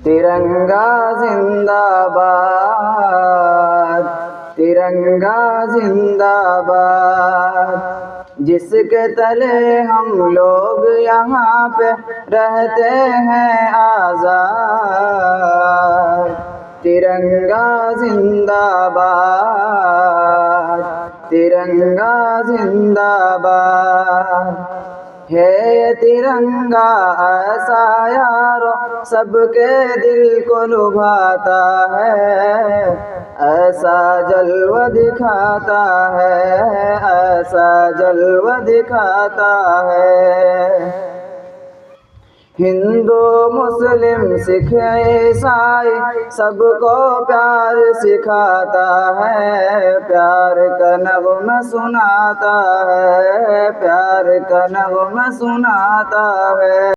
तिरंगा जिंदाबाद, तिरंगा जिंदाबाद। जिसके तले हम लोग यहाँ पे रहते हैं आज़ाद। तिरंगा जिंदाबाद, तिरंगा जिंदाबाद। है ये तिरंगा ऐसा यारो सबके दिल को लुभाता है, ऐसा जलवा दिखाता है, ऐसा जलवा दिखाता है। हिंदू मुस्लिम सिख ईसाई सबको प्यार सिखाता है, प्यार का नग़्मा सुनाता है, प्यार का नग़्मा सुनाता है।